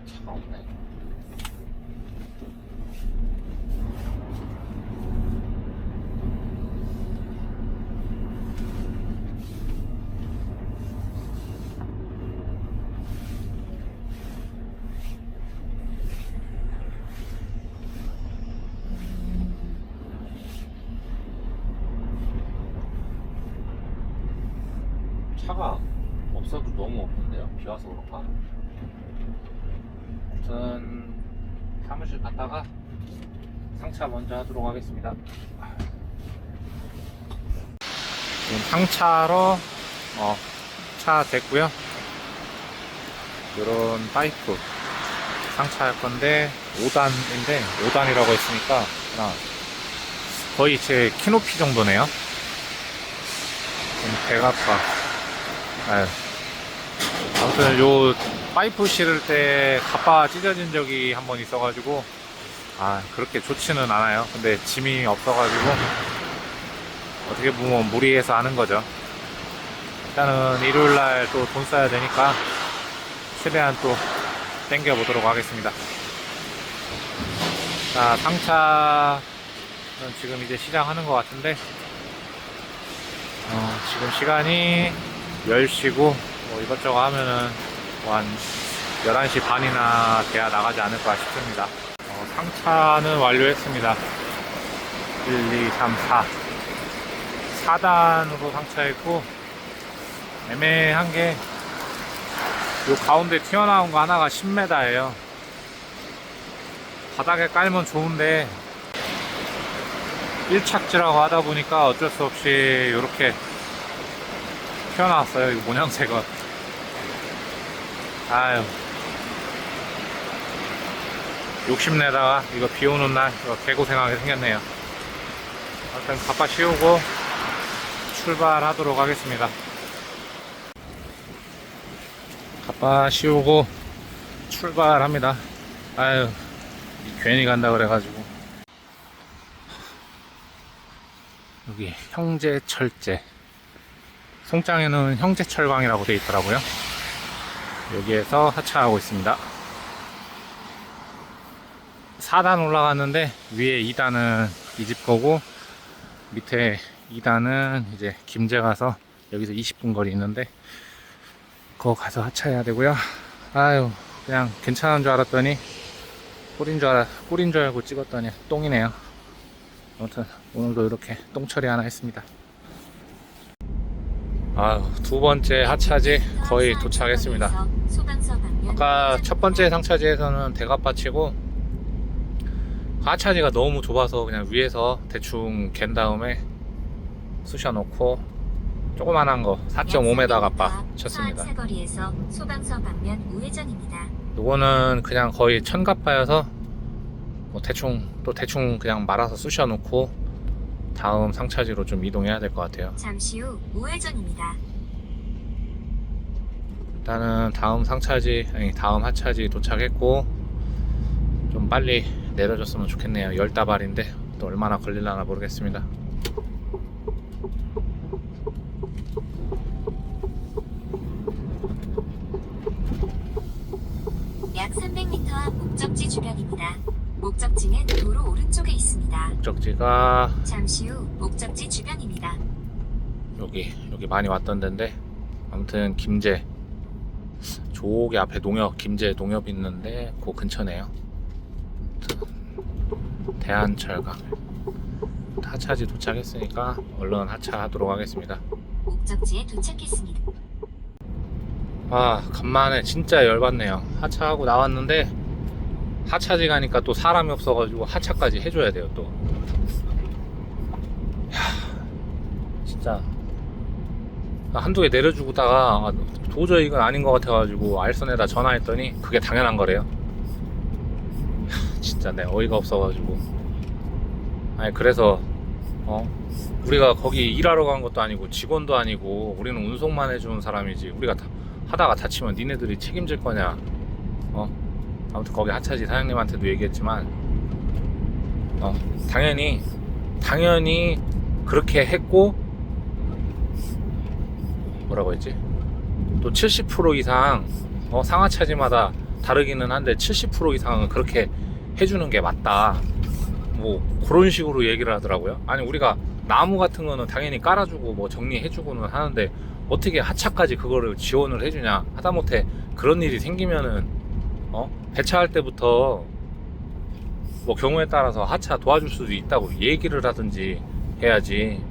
차가 없네. 차가 없어도 너무 없는데요. 비 와서 그런가? 아무튼 사무실 갔다가 상차 먼저 하도록 하겠습니다. 지금 상차로 차 됐고요. 이런 파이프 상차할 건데 5단인데 5단이라고 했으니까 거의 제 키높이 정도네요. 좀 배가 아파. 아무튼 요 파이프 실을 때 가빠 찢어진 적이 한번 있어가지고 그렇게 좋지는 않아요. 근데 짐이 없어가지고 어떻게 보면 무리해서 하는 거죠. 일단은 일요일날 또 돈 써야 되니까 최대한 또 땡겨 보도록 하겠습니다. 자, 상차는 지금 이제 시작하는 것 같은데 지금 시간이 10시고 뭐 이것저것 하면은 뭐 한 11시 반이나 돼야 나가지 않을까 싶습니다. 상차는 완료했습니다. 1, 2, 3, 4 4단으로 상차했고, 애매한 게 요 가운데 튀어나온 거 하나가 10m예요 바닥에 깔면 좋은데 1착지라고 하다 보니까 어쩔 수 없이 이렇게 튀어나왔어요. 이거 모양새가. 아유, 욕심내다가 이거 비 오는 날 이거 개고생하게 생겼네요. 일단 가빠 씌우고 출발하도록 하겠습니다. 가빠 씌우고 출발합니다. 아유, 괜히 간다 그래가지고. 여기 형제철제 송장에는 형제철강이라고 되어 있더라고요. 여기에서 하차하고 있습니다. 4단 올라갔는데 위에 2단은 이 집 거고 밑에 2단은 이제 김제 가서 여기서 20분 거리 있는데 그거 가서 하차해야 되고요. 아유, 그냥 괜찮은 줄 알았더니 꿀인 줄 알고 찍었더니 똥이네요. 아무튼 오늘도 이렇게 똥 처리 하나 했습니다. 아유, 두 번째 하차지 거의 도착했습니다. 아까 첫 번째 상차지에서는 대갑받치고 하차지가 너무 좁아서 그냥 위에서 대충 갠 다음에 쑤셔 놓고 조그만한 거 4.5m 갑바 쳤습니다. 사거리에서 소방서 방면 우회전입니다. 요거는 그냥 거의 천갑바여서 뭐 대충 그냥 말아서 쑤셔 놓고 다음 상차지로 좀 이동해야 될 것 같아요. 잠시 후 우회전입니다. 일단은 다음 하차지 도착했고 좀 빨리 내려줬으면 좋겠네요. 10다발인데 또 얼마나 걸릴려나 모르겠습니다. 약 300m 앞 목적지 주변입니다. 목적지는 도로 오른쪽에 있습니다. 목적지가 잠시 후 목적지 주변입니다. 여기 많이 왔던 데인데 아무튼 김제 저기 앞에 김제 농협 있는데 그 근처네요. 대한철강 하차지 도착했으니까 얼른 하차하도록 하겠습니다. 목적지에 도착했습니다. 아, 간만에 진짜 열받네요. 하차하고 나왔는데 하차지 가니까 또 사람이 없어가지고 하차까지 해줘야 돼요. 또 진짜 한두 개 내려주고다가 도저히 이건 아닌 것 같아가지고 알선에다 전화했더니 그게 당연한 거래요. 진짜 내 어이가 없어가지고. 아니 그래서 우리가 거기 일하러 간 것도 아니고 직원도 아니고 우리는 운송만 해주는 사람이지 우리가 하다가 다치면 니네들이 책임질 거냐. 아무튼 거기 하차지 사장님한테도 얘기했지만 당연히 그렇게 했고 뭐라고 했지? 또 70% 이상 상하차지마다 다르기는 한데 70% 이상은 그렇게 해주는 게 맞다. 뭐 그런 식으로 얘기를 하더라고요. 아니 우리가 나무 같은 거는 당연히 깔아주고 뭐 정리해주고는 하는데 어떻게 하차까지 그거를 지원을 해주냐. 하다못해 그런 일이 생기면은 배차할 때부터 뭐 경우에 따라서 하차 도와줄 수도 있다고 얘기를 하든지 해야지.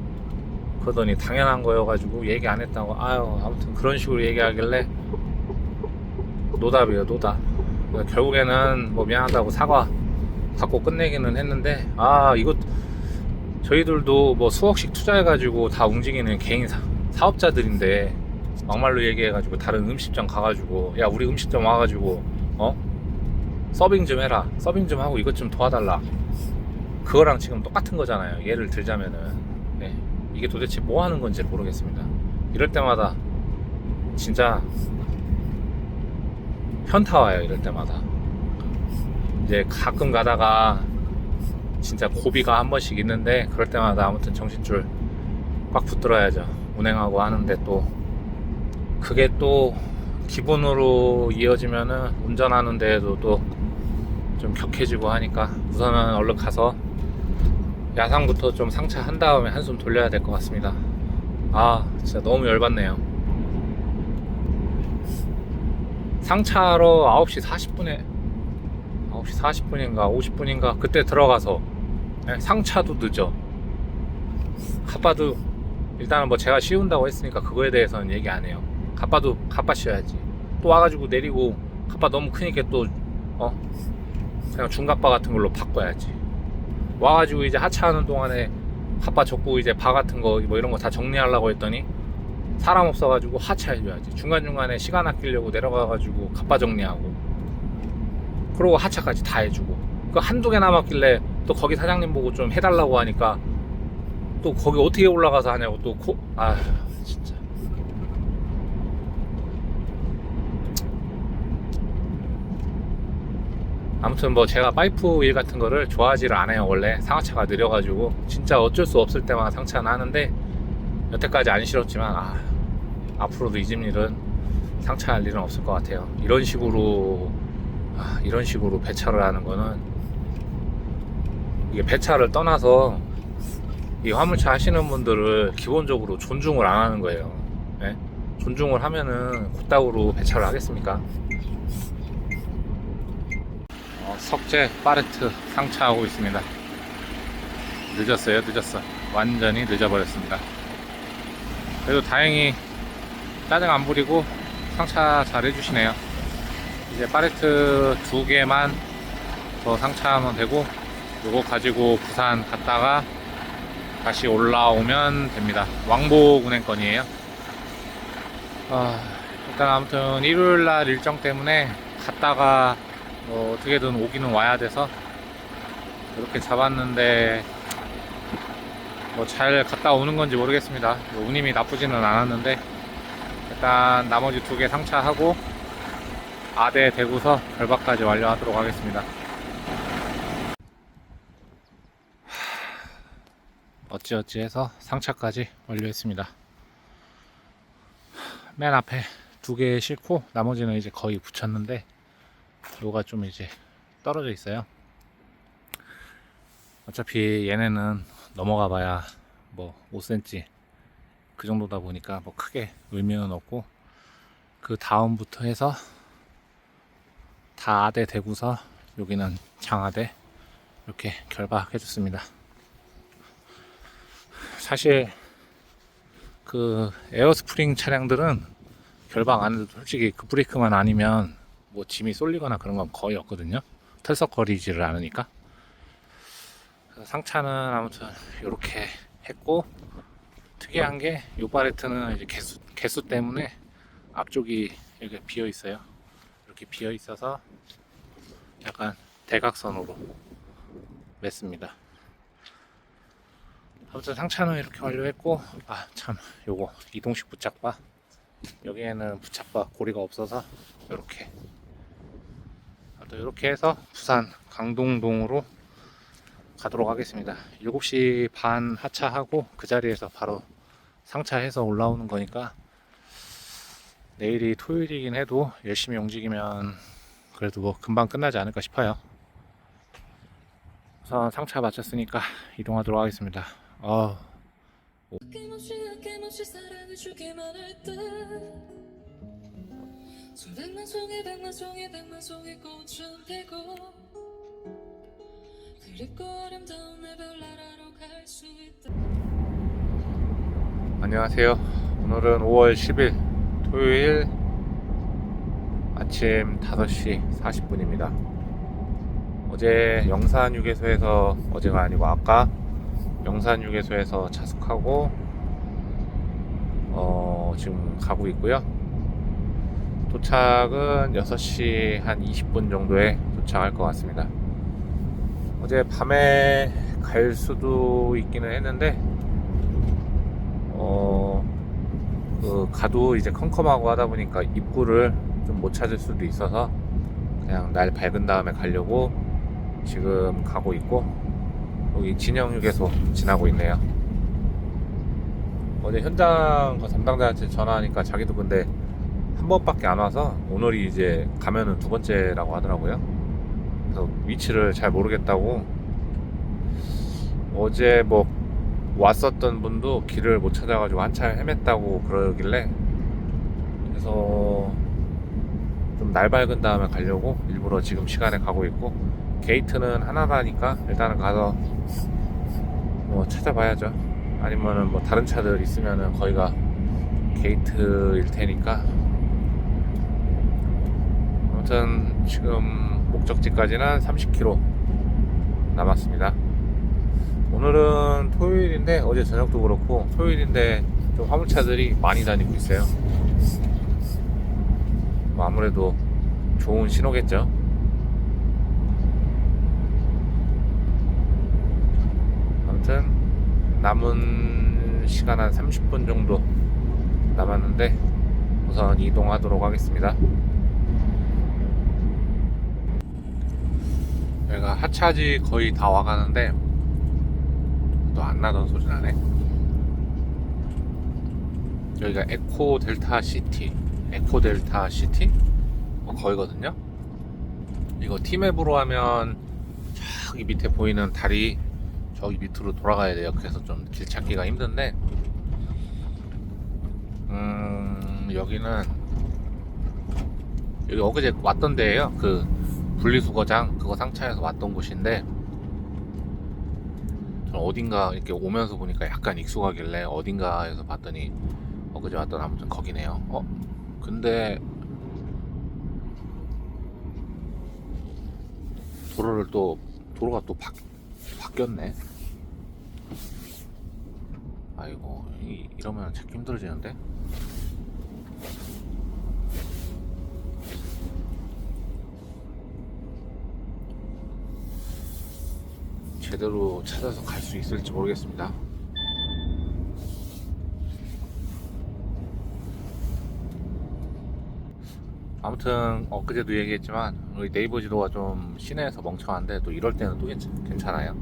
그러더니 당연한 거여가지고 얘기 안 했다고. 아유, 아무튼 그런 식으로 얘기하길래 노답이에요, 노답. 결국에는 뭐 미안하다고 사과 받고 끝내기는 했는데, 이거 저희들도 뭐 수억씩 투자해가지고 다 움직이는 개인 사업자들인데 막말로 얘기해가지고 다른 음식점 가가지고 야 우리 음식점 와가지고 서빙 좀 해라, 서빙 좀 하고 이것 좀 도와달라, 그거랑 지금 똑같은 거잖아요. 예를 들자면은 이게 도대체 뭐 하는 건지 모르겠습니다. 이럴 때마다 진짜 현타 와요. 이럴 때마다 이제 가끔 가다가 진짜 고비가 한 번씩 있는데 그럴 때마다 아무튼 정신줄 꽉 붙들어야죠. 운행하고 하는데 또 그게 또 기분으로 이어지면은 운전하는 데에도 또 좀 격해지고 하니까 우선은 얼른 가서 야상부터 좀 상차한 다음에 한숨 돌려야 될 것 같습니다. 진짜 너무 열받네요. 상차로 9시 40분인가 50분인가 그때 들어가서 상차도 늦어. 갑바도 일단은 뭐 제가 씌운다고 했으니까 그거에 대해서는 얘기 안 해요. 갑바 씌워야지. 또 와가지고 내리고 갑바 너무 크니까 또 그냥 중갑바 같은 걸로 바꿔야지. 와가지고 이제 하차하는 동안에 갑바 접고 이제 바 같은 거 뭐 이런 거 다 정리하려고 했더니 사람 없어가지고 하차해줘야지. 중간중간에 시간 아끼려고 내려가가지고 갑바 정리하고 그러고 하차까지 다 해주고 그 한두 개 남았길래 또 거기 사장님 보고 좀 해달라고 하니까 또 거기 어떻게 올라가서 하냐고 또 진짜 아무튼 뭐 제가 파이프 일 같은 거를 좋아하지를 않아요. 원래 상하차가 느려가지고 진짜 어쩔 수 없을 때만 상차는 하는데 여태까지 안 싫었지만 앞으로도 이 집 일은 상차할 일은 없을 것 같아요. 이런 식으로 배차를 하는 거는, 이게 배차를 떠나서 이 화물차 하시는 분들을 기본적으로 존중을 안 하는 거예요. 네? 존중을 하면은 그따구로 배차를 하겠습니까? 석재 파레트 상차하고 있습니다. 늦었어요. 완전히 늦어버렸습니다. 그래도 다행히 짜증 안 부리고 상차 잘 해주시네요. 이제 파레트 2개만 더 상차하면 되고, 요거 가지고 부산 갔다가 다시 올라오면 됩니다. 왕복 운행권이에요. 일단 아무튼 일요일날 일정 때문에 갔다가 어떻게든 오기는 와야 돼서 이렇게 잡았는데, 잘 갔다 오는 건지 모르겠습니다. 운임이 나쁘지는 않았는데, 일단 나머지 2개 상차하고 아대 대구서 결박까지 완료하도록 하겠습니다. 어찌어찌 해서 상차까지 완료했습니다. 맨 앞에 2개 싣고 나머지는 이제 거의 붙였는데, 요가 좀 이제 떨어져 있어요. 어차피 얘네는 넘어가 봐야 5cm 그 정도다 보니까 크게 의미는 없고, 그 다음부터 해서 다 아대 대구서, 여기는 장아대 이렇게 결박해 줬습니다. 사실 그 에어스프링 차량들은 결박 안 해도 솔직히 그 브레이크만 아니면 짐이 쏠리거나 그런 건 거의 없거든요. 털썩거리지를 않으니까. 상차는 아무튼 이렇게 했고, 특이한 게 요 파레트는 이제 개수 때문에 앞쪽이 이렇게 비어 있어요. 이렇게 비어 있어서 약간 대각선으로 맸습니다. 아무튼 상차는 이렇게 완료했고, 요거 이동식 부착바, 여기에는 부착바 고리가 없어서 이렇게 해서 부산 강동동으로 가도록 하겠습니다. 7시 반 하차하고 그 자리에서 바로 상차해서 올라오는 거니까, 내일이 토요일이긴 해도 열심히 움직이면 그래도 금방 끝나지 않을까 싶어요. 우선 상차 마쳤으니까 이동하도록 하겠습니다. 아낌없이 사랑을 주기만 할 때 수백만 송이 꽃은 피고 그립고 아름다운 내 별나라로 갈 수 있다. 안녕하세요. 오늘은 5월 10일 토요일 아침 5시 40분입니다. 어제 영산휴게소에서, 어제가 아니고 아까 영산휴게소에서 차숙하고 지금 가고 있고요. 도착은 6시 한 20분 정도에 도착할 것 같습니다. 어제 밤에 갈 수도 있기는 했는데, 가도 이제 컴컴하고 하다 보니까 입구를 좀 못 찾을 수도 있어서 그냥 날 밝은 다음에 가려고 지금 가고 있고, 여기 진영휴게소 지나고 있네요. 어제 현장 담당자한테 전화하니까 자기도 근데 한 번밖에 안 와서 오늘이 이제 가면은 2번째라고 하더라고요. 그래서 위치를 잘 모르겠다고, 어제 왔었던 분도 길을 못 찾아가지고 한참 헤맸다고 그러길래, 그래서 좀 날 밝은 다음에 가려고 일부러 지금 시간에 가고 있고, 게이트는 하나다니까 일단은 가서 찾아봐야죠. 아니면은 다른 차들 있으면은 거기가 게이트일 테니까. 아무튼 지금 목적지까지는 30km 남았습니다. 오늘은 토요일인데, 어제 저녁도 그렇고 토요일인데 좀 화물차들이 많이 다니고 있어요. 아무래도 좋은 신호겠죠. 아무튼 남은 시간 한 30분 정도 남았는데 우선 이동하도록 하겠습니다. 여기가 하차지 거의 다 와가는데 또 안 나던 소리 나네. 여기가 에코 델타 시티, 거기거든요. 이거 티맵으로 하면 저기 밑에 보이는 다리 저기 밑으로 돌아가야 돼요. 그래서 좀 길 찾기가 힘든데, 여기는 여기 엊그제 왔던 데예요. 그 분리수거장 그거 상차해서 왔던 곳인데, 저는 어딘가 이렇게 오면서 보니까 약간 익숙하길래 어딘가에서 봤더니 엊그제 왔던, 아무튼 거기네요. 근데 도로가 또 바뀌었네. 아이고, 이러면 찾기 힘들어지는데. 제대로 찾아서 갈 수 있을지 모르겠습니다. 아무튼 엊그제도 얘기했지만 우리 네이버 지도가 좀 시내에서 멍청한데, 또 이럴 때는 또 괜찮아요.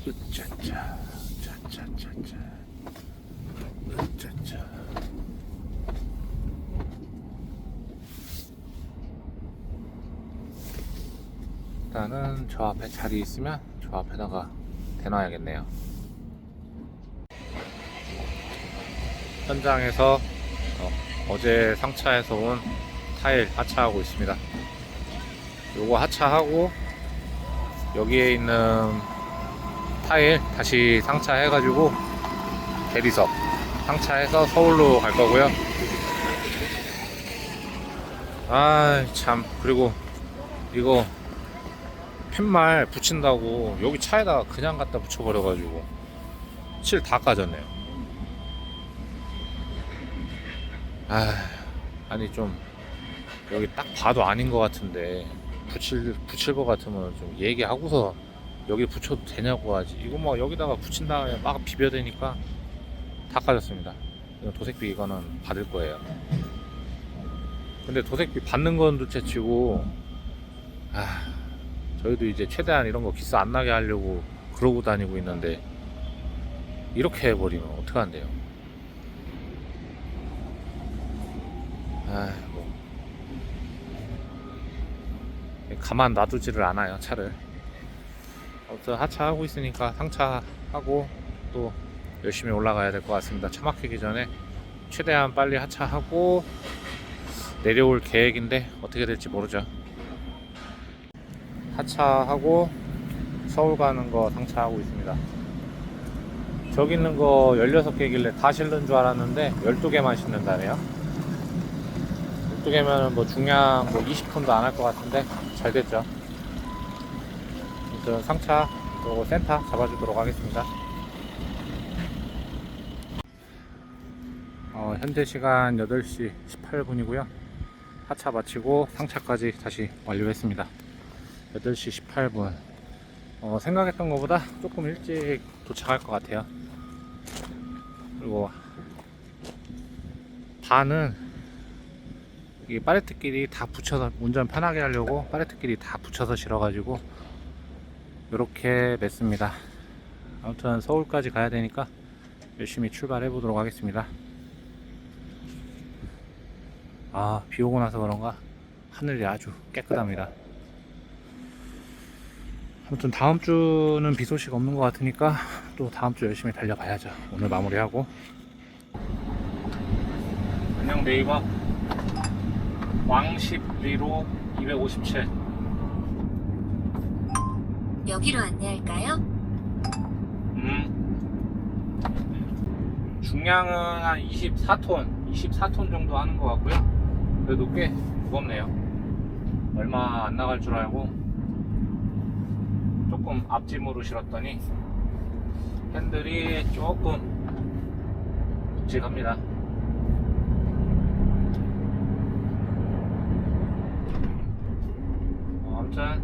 으짜짜 짜짜짜짜 으짜짜. 일단은 저 앞에 자리 있으면 저 앞에다가 대놔야겠네요. 현장에서 어제 상차해서 온 타일 하차하고 있습니다. 요거 하차하고 여기에 있는 타일 다시 상차해가지고 대리석 상차해서 서울로 갈 거고요. 아 참, 그리고 이거 팻말 붙인다고 여기 차에다가 그냥 갖다 붙여버려가지고 칠 다 까졌네요. 아니 좀 여기 딱 봐도 아닌 것 같은데 붙일 것 같으면 좀 얘기하고서 여기 붙여도 되냐고 하지. 이거 뭐 여기다가 붙인 다음에 막 비벼대니까 다 까졌습니다. 이건 도색비, 이거는 받을 거예요. 근데 도색비 받는 건 둘째치고, 저희도 이제 최대한 이런 거 기스 안 나게 하려고 그러고 다니고 있는데, 이렇게 해버리면 어떡한대요. 뭐 가만 놔두지를 않아요, 차를. 아무튼 하차하고 있으니까 상차하고 또 열심히 올라가야 될 것 같습니다. 차 막히기 전에 최대한 빨리 하차하고 내려올 계획인데 어떻게 될지 모르죠. 하차하고 서울 가는 거 상차하고 있습니다. 저기 있는 거 16개길래 다 실는 줄 알았는데 12개만 실는다네요. 12개면 뭐 중량 뭐 20톤도 안 할 것 같은데 잘 됐죠. 아무튼 상차 그리고 센터 잡아주도록 하겠습니다. 현재 시간 8시 18분이고요 하차 마치고 상차까지 다시 완료했습니다. 8시 18분. 생각했던 것보다 조금 일찍 도착할 것 같아요. 그리고 반은 이 팔레트끼리 다 붙여서 운전 편하게 하려고 팔레트끼리 다 붙여서 실어가지고 이렇게 맸습니다. 아무튼 서울까지 가야 되니까 열심히 출발해 보도록 하겠습니다. 비 오고 나서 그런가 하늘이 아주 깨끗합니다. 아무튼 다음 주는 비 소식 없는 것 같으니까 또 다음 주 열심히 달려봐야죠. 오늘 마무리하고. 안녕 네이버. 왕십리로 257. 여기로 안내할까요? 중량은 한 24톤 정도 하는 것 같고요. 그래도 꽤 무겁네요. 얼마 안 나갈 줄 알고 조금 앞짐으로 실었더니 핸들이 조금 묵직합니다. 아무튼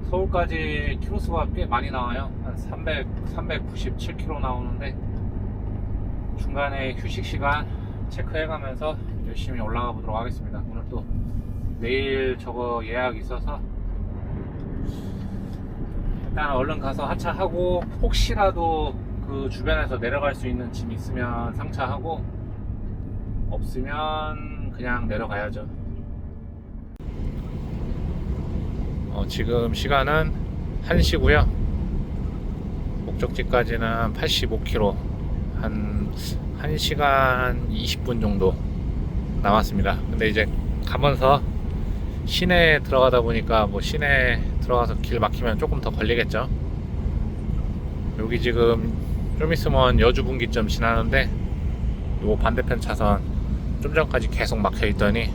서울까지 키로수가 꽤 많이 나와요. 한 397km 나오는데 중간에 휴식 시간 체크해가면서 열심히 올라가 보도록 하겠습니다. 오늘 또 내일 저거 예약이 있어서 일단 얼른 가서 하차하고, 혹시라도 그 주변에서 내려갈 수 있는 짐 있으면 상차하고, 없으면 그냥 내려가야죠. 지금 시간은 1시고요. 목적지까지는 85km, 한 1시간 20분 정도 남았습니다. 근데 이제 가면서 시내에 들어가다 보니까 뭐 시내에 들어가서 길 막히면 조금 더 걸리겠죠. 여기 지금 좀 있으면 여주분기점 지나는데, 요 반대편 차선 좀 전까지 계속 막혀 있더니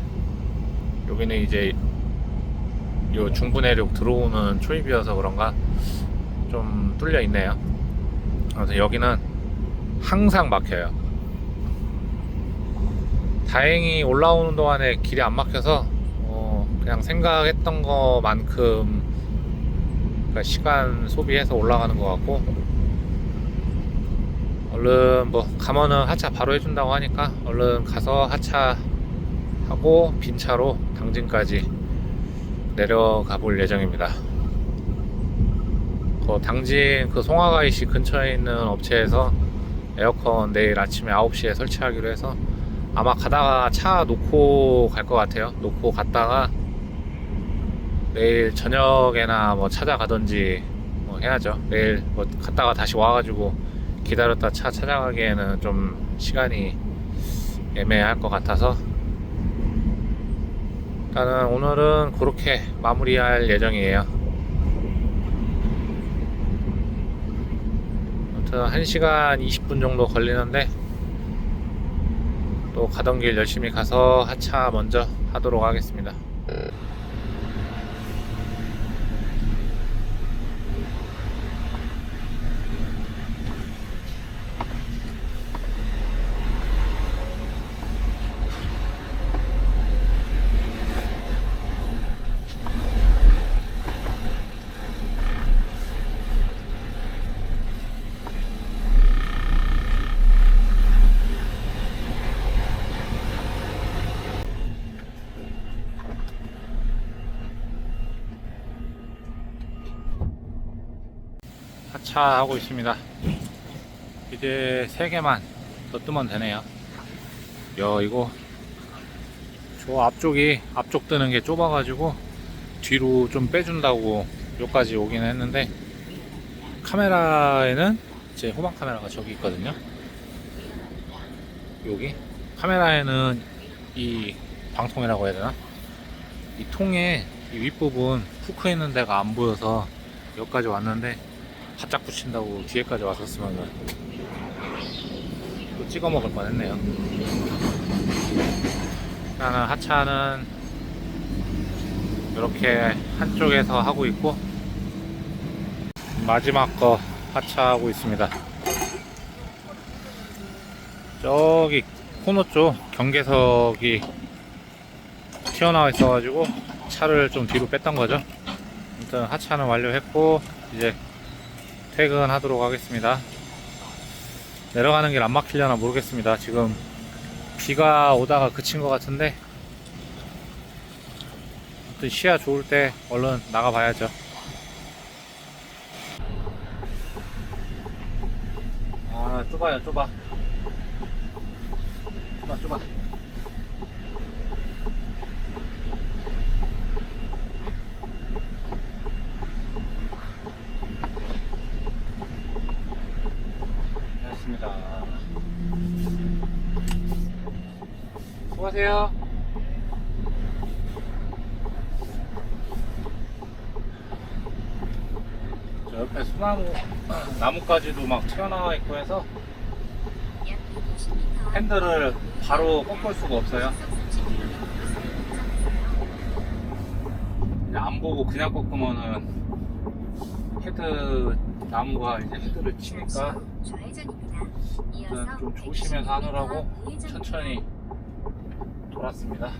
여기는 이제 요 중부내륙 들어오는 초입이어서 그런가 좀 뚫려 있네요. 그래서 여기는 항상 막혀요. 다행히 올라오는 동안에 길이 안 막혀서 그냥 생각했던 것만큼 그러니까 시간 소비해서 올라가는 것 같고, 얼른 뭐 가면은 하차 바로 해준다고 하니까 얼른 가서 하차하고 빈 차로 당진까지 내려가 볼 예정입니다. 그 당진 그 송화가이시 근처에 있는 업체에서 에어컨 내일 아침에 9시에 설치하기로 해서 아마 가다가 차 놓고 갈 것 같아요. 놓고 갔다가 내일 저녁에나 뭐 찾아가던지 뭐 해야죠. 내일 뭐 갔다가 다시 와가지고 기다렸다 차 찾아가기에는 좀 시간이 애매할 것 같아서 일단은 오늘은 그렇게 마무리할 예정이에요. 아무튼 1시간 20분 정도 걸리는데 또 가던 길 열심히 가서 하차 먼저 하도록 하겠습니다. 하차하고 있습니다. 이제 3개만 더 뜨면 되네요. 야, 이거 저 앞쪽 뜨는 게 좁아가지고 뒤로 좀 빼준다고 여기까지 오긴 했는데, 카메라에는 제 후방 카메라가 저기 있거든요. 여기 카메라에는 이 방통이라고 해야 되나? 이 통에 이 윗부분 후크 있는 데가 안 보여서 여기까지 왔는데, 바짝 붙인다고 뒤에까지 왔었으면 또 찍어 먹을 뻔 했네요. 나는 하차는 이렇게 한쪽에서 하고 있고, 마지막 거 하차하고 있습니다. 저기 코너 쪽 경계석이 튀어나와 있어가지고 차를 좀 뒤로 뺐던 거죠. 일단 하차는 완료했고 이제 퇴근하도록 하겠습니다. 내려가는 길 안 막히려나 모르겠습니다. 지금 비가 오다가 그친 것 같은데, 시야 좋을 때 얼른 나가 봐야죠. 아, 좁아요, 좁아. 좁아. 수고하세요. 저 옆에 소나무, 나무까지도 막 튀어나와 있고 해서 약 150m 핸들을 바로 꺾을 수가 없어요. 안 보고 그냥 꺾으면은 헤드, 나무가 이제 헤드를 치니까 좌회전입니다. 아무튼 좀 조심해서 하느라고 천천히 돌았습니다.